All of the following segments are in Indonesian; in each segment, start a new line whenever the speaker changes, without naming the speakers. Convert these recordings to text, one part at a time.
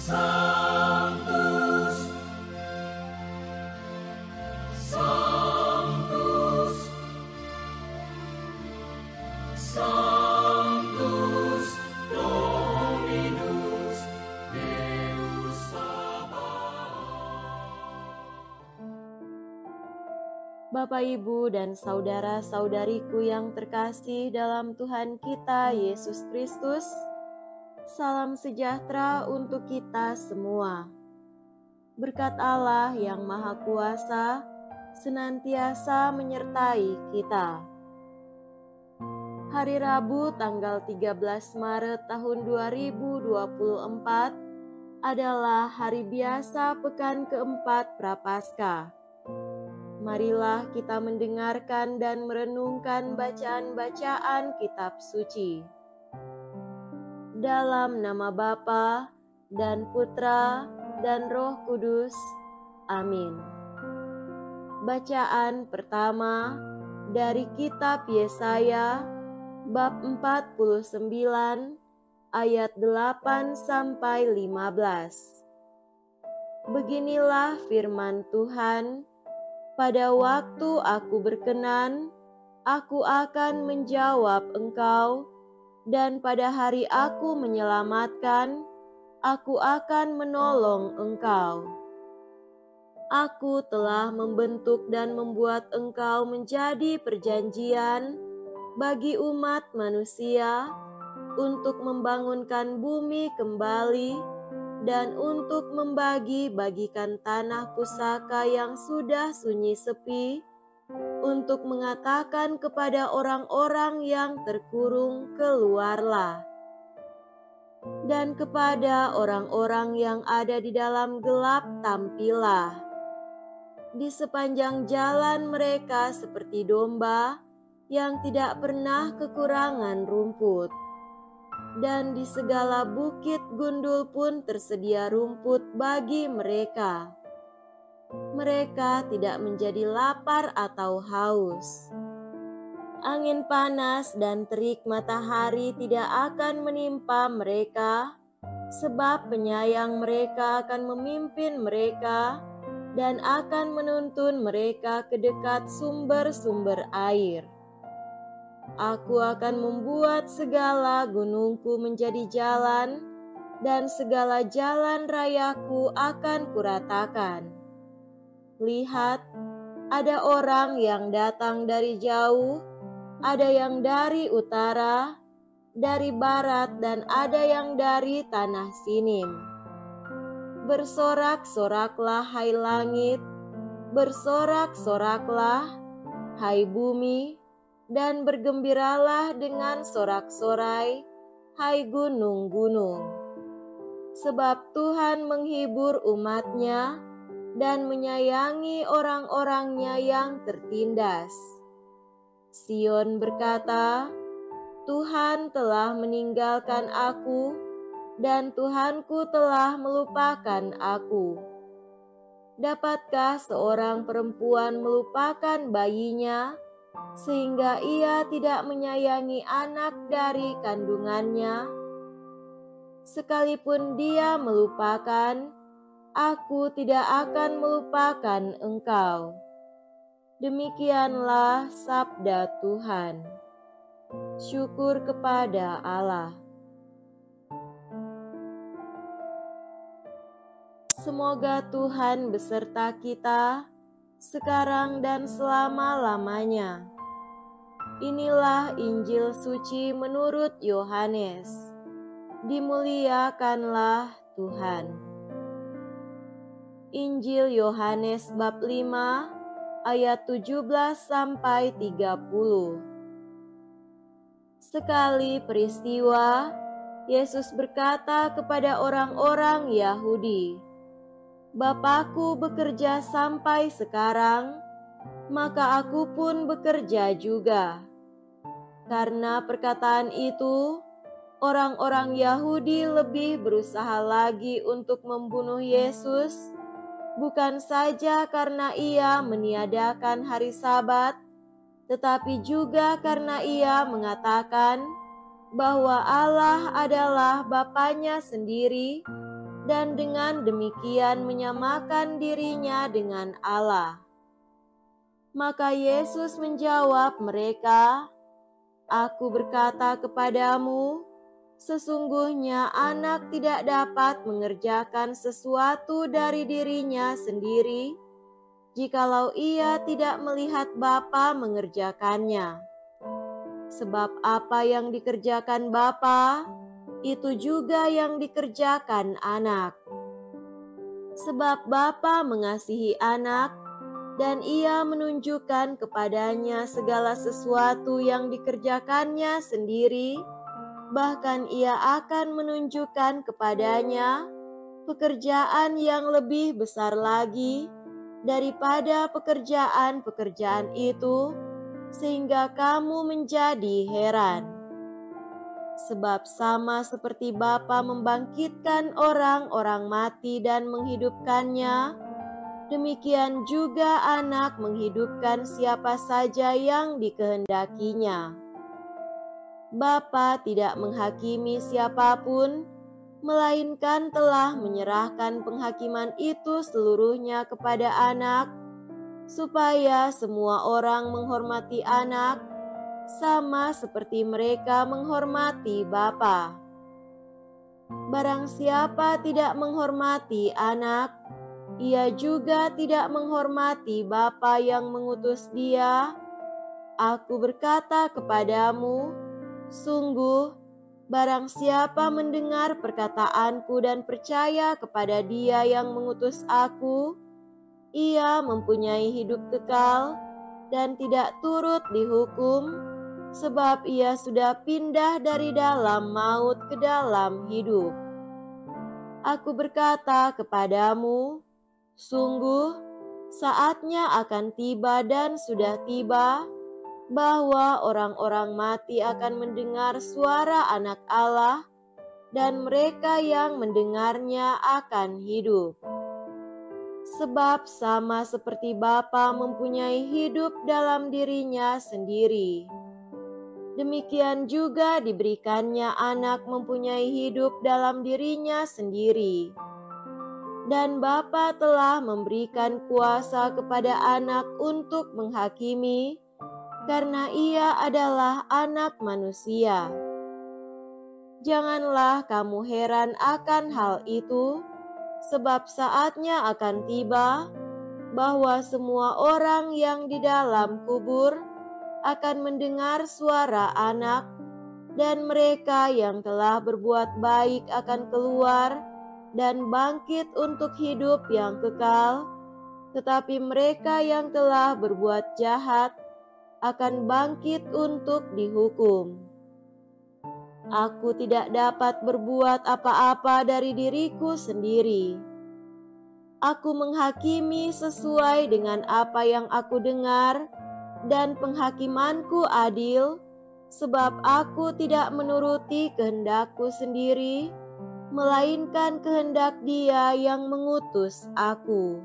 Sanctus, Sanctus, Sanctus Dominus Deus Sabaoth.
Bapak, Ibu, dan saudara-saudariku yang terkasih dalam Tuhan kita Yesus Kristus, salam sejahtera untuk kita semua. Berkat Allah yang Maha Kuasa senantiasa menyertai kita. Hari Rabu tanggal 13 Maret tahun 2024 adalah hari biasa pekan keempat Prapaskah. Marilah kita mendengarkan dan merenungkan bacaan-bacaan kitab suci. Dalam nama Bapa dan Putra dan Roh Kudus. Amin. Bacaan pertama dari kitab Yesaya bab 49 ayat 8 sampai 15. Beginilah firman Tuhan, pada waktu aku berkenan, aku akan menjawab engkau, dan pada hari aku menyelamatkan, aku akan menolong engkau. Aku telah membentuk dan membuat engkau menjadi perjanjian bagi umat manusia untuk membangunkan bumi kembali dan untuk membagi-bagikan tanah pusaka yang sudah sunyi sepi, untuk mengatakan kepada orang-orang yang terkurung, keluarlah. Dan kepada orang-orang yang ada di dalam gelap, tampillah. Di sepanjang jalan mereka seperti domba yang tidak pernah kekurangan rumput. Dan di segala bukit gundul pun tersedia rumput bagi mereka. Mereka tidak menjadi lapar atau haus. Angin panas dan terik matahari tidak akan menimpa mereka, sebab penyayang mereka akan memimpin mereka dan akan menuntun mereka ke dekat sumber-sumber air. Aku akan membuat segala gunungku menjadi jalan, dan segala jalan rayaku akan kuratakan. Lihat, ada orang yang datang dari jauh, ada yang dari utara, dari barat, dan ada yang dari tanah Sinim. Bersorak-soraklah hai langit, bersorak-soraklah hai bumi, dan bergembiralah dengan sorak-sorai hai gunung-gunung. Sebab Tuhan menghibur umat-Nya dan menyayangi orang-orangnya yang tertindas. Sion berkata, Tuhan telah meninggalkan aku, dan Tuhanku telah melupakan aku. Dapatkah seorang perempuan melupakan bayinya, sehingga ia tidak menyayangi anak dari kandungannya? Sekalipun dia melupakan, aku tidak akan melupakan engkau. Demikianlah sabda Tuhan. Syukur kepada Allah. Semoga Tuhan beserta kita sekarang dan selama-lamanya. Inilah Injil suci menurut Yohanes. Dimuliakanlah Tuhan. Injil Yohanes bab 5 ayat 17 sampai 30. Sekali peristiwa, Yesus berkata kepada orang-orang Yahudi, Bapakku bekerja sampai sekarang, maka aku pun bekerja juga. Karena perkataan itu, orang-orang Yahudi lebih berusaha lagi untuk membunuh Yesus, bukan saja karena ia meniadakan hari Sabat, tetapi juga karena ia mengatakan bahwa Allah adalah Bapanya sendiri dan dengan demikian menyamakan dirinya dengan Allah. Maka Yesus menjawab mereka, "Aku berkata kepadamu, sesungguhnya anak tidak dapat mengerjakan sesuatu dari dirinya sendiri, jikalau ia tidak melihat Bapa mengerjakannya. Sebab apa yang dikerjakan Bapa, itu juga yang dikerjakan anak. Sebab Bapa mengasihi anak, dan ia menunjukkan kepadanya segala sesuatu yang dikerjakannya sendiri, bahkan ia akan menunjukkan kepadanya pekerjaan yang lebih besar lagi daripada pekerjaan-pekerjaan itu, sehingga kamu menjadi heran. Sebab sama seperti Bapa membangkitkan orang-orang mati dan menghidupkannya, demikian juga anak menghidupkan siapa saja yang dikehendakinya. Bapa tidak menghakimi siapapun, melainkan telah menyerahkan penghakiman itu seluruhnya kepada anak, supaya semua orang menghormati anak, sama seperti mereka menghormati Bapa. Barang siapa tidak menghormati anak, ia juga tidak menghormati Bapa yang mengutus dia. Aku berkata kepadamu, sungguh, barang siapa mendengar perkataanku dan percaya kepada Dia yang mengutus aku, ia mempunyai hidup kekal dan tidak turut dihukum, sebab ia sudah pindah dari dalam maut ke dalam hidup. Aku berkata kepadamu, sungguh, saatnya akan tiba dan sudah tiba, bahwa orang-orang mati akan mendengar suara Anak Allah, dan mereka yang mendengarnya akan hidup. Sebab sama seperti Bapa mempunyai hidup dalam dirinya sendiri, demikian juga diberikannya anak mempunyai hidup dalam dirinya sendiri. Dan Bapa telah memberikan kuasa kepada anak untuk menghakimi, karena ia adalah anak manusia. Janganlah kamu heran akan hal itu, sebab saatnya akan tiba bahwa semua orang yang di dalam kubur akan mendengar suara anak, dan mereka yang telah berbuat baik akan keluar dan bangkit untuk hidup yang kekal, tetapi mereka yang telah berbuat jahat akan bangkit untuk dihukum. Aku tidak dapat berbuat apa-apa dari diriku sendiri. Aku menghakimi sesuai dengan apa yang aku dengar, dan penghakimanku adil, sebab aku tidak menuruti kehendakku sendiri, melainkan kehendak Dia yang mengutus aku.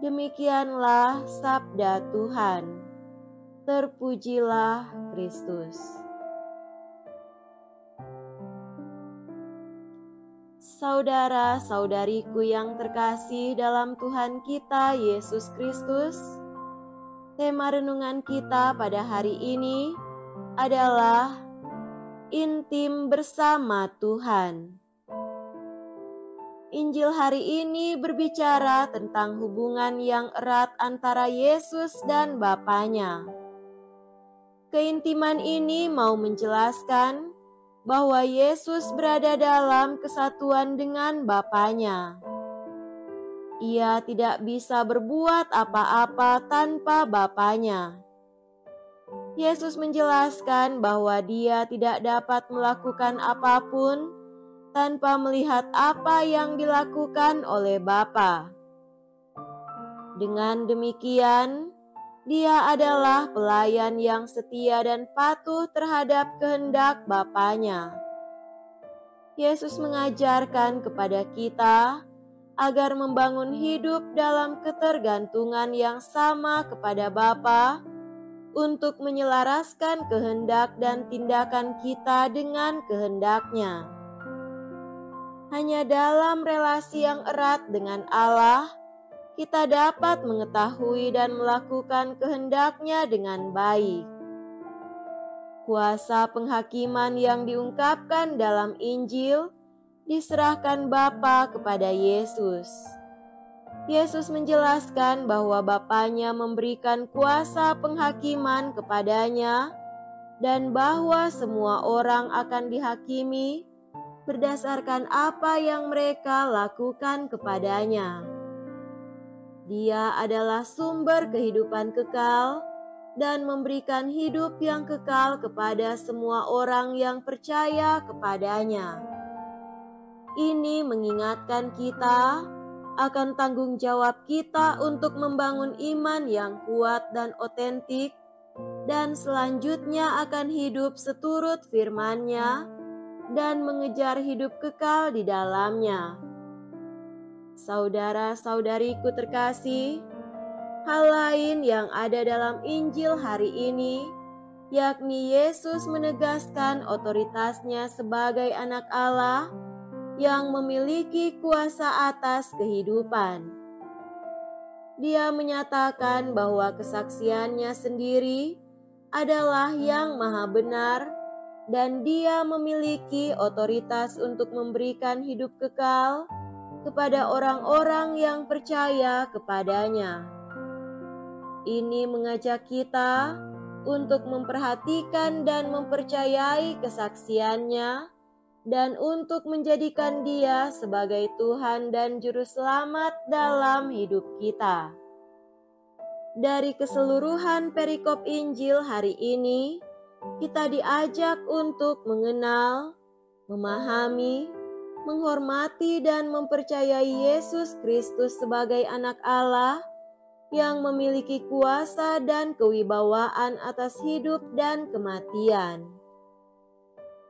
Demikianlah sabda Tuhan. Terpujilah Kristus. Saudara-saudariku yang terkasih dalam Tuhan kita Yesus Kristus, tema renungan kita pada hari ini adalah intim bersama Tuhan. Injil hari ini berbicara tentang hubungan yang erat antara Yesus dan Bapanya. Keintiman ini mau menjelaskan bahwa Yesus berada dalam kesatuan dengan Bapanya. Ia tidak bisa berbuat apa-apa tanpa Bapanya. Yesus menjelaskan bahwa Dia tidak dapat melakukan apapun tanpa melihat apa yang dilakukan oleh Bapa. Dengan demikian, Dia adalah pelayan yang setia dan patuh terhadap kehendak Bapanya. Yesus mengajarkan kepada kita agar membangun hidup dalam ketergantungan yang sama kepada Bapa untuk menyelaraskan kehendak dan tindakan kita dengan kehendak-Nya. Hanya dalam relasi yang erat dengan Allah, kita dapat mengetahui dan melakukan kehendak-Nya dengan baik. Kuasa penghakiman yang diungkapkan dalam Injil diserahkan Bapa kepada Yesus. Yesus menjelaskan bahwa Bapanya memberikan kuasa penghakiman kepadanya dan bahwa semua orang akan dihakimi berdasarkan apa yang mereka lakukan kepadanya. Dia adalah sumber kehidupan kekal dan memberikan hidup yang kekal kepada semua orang yang percaya kepadanya. Ini mengingatkan kita akan tanggung jawab kita untuk membangun iman yang kuat dan otentik, dan selanjutnya akan hidup seturut firman-Nya dan mengejar hidup kekal di dalamnya. Saudara-saudariku terkasih, hal lain yang ada dalam Injil hari ini, yakni Yesus menegaskan otoritasnya sebagai anak Allah yang memiliki kuasa atas kehidupan. Dia menyatakan bahwa kesaksiannya sendiri adalah yang maha benar dan dia memiliki otoritas untuk memberikan hidup kekal kepada orang-orang yang percaya kepadanya. Ini mengajak kita untuk memperhatikan dan mempercayai kesaksiannya dan untuk menjadikan Dia sebagai Tuhan dan Juru Selamat dalam hidup kita. Dari keseluruhan perikop Injil hari ini, kita diajak untuk mengenal, memahami, menghormati dan mempercayai Yesus Kristus sebagai anak Allah yang memiliki kuasa dan kewibawaan atas hidup dan kematian.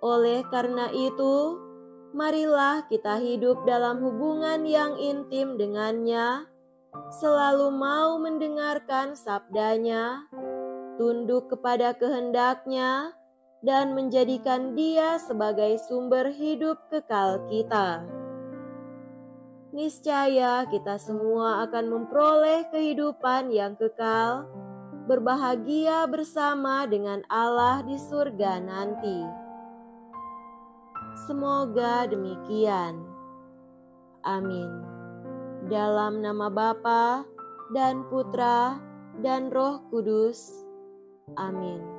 Oleh karena itu, marilah kita hidup dalam hubungan yang intim dengannya, selalu mau mendengarkan sabdanya, tunduk kepada kehendak-Nya, dan menjadikan Dia sebagai sumber hidup kekal kita. Niscaya kita semua akan memperoleh kehidupan yang kekal, berbahagia bersama dengan Allah di surga nanti. Semoga demikian. Amin. Dalam nama Bapa dan Putra dan Roh Kudus. Amin.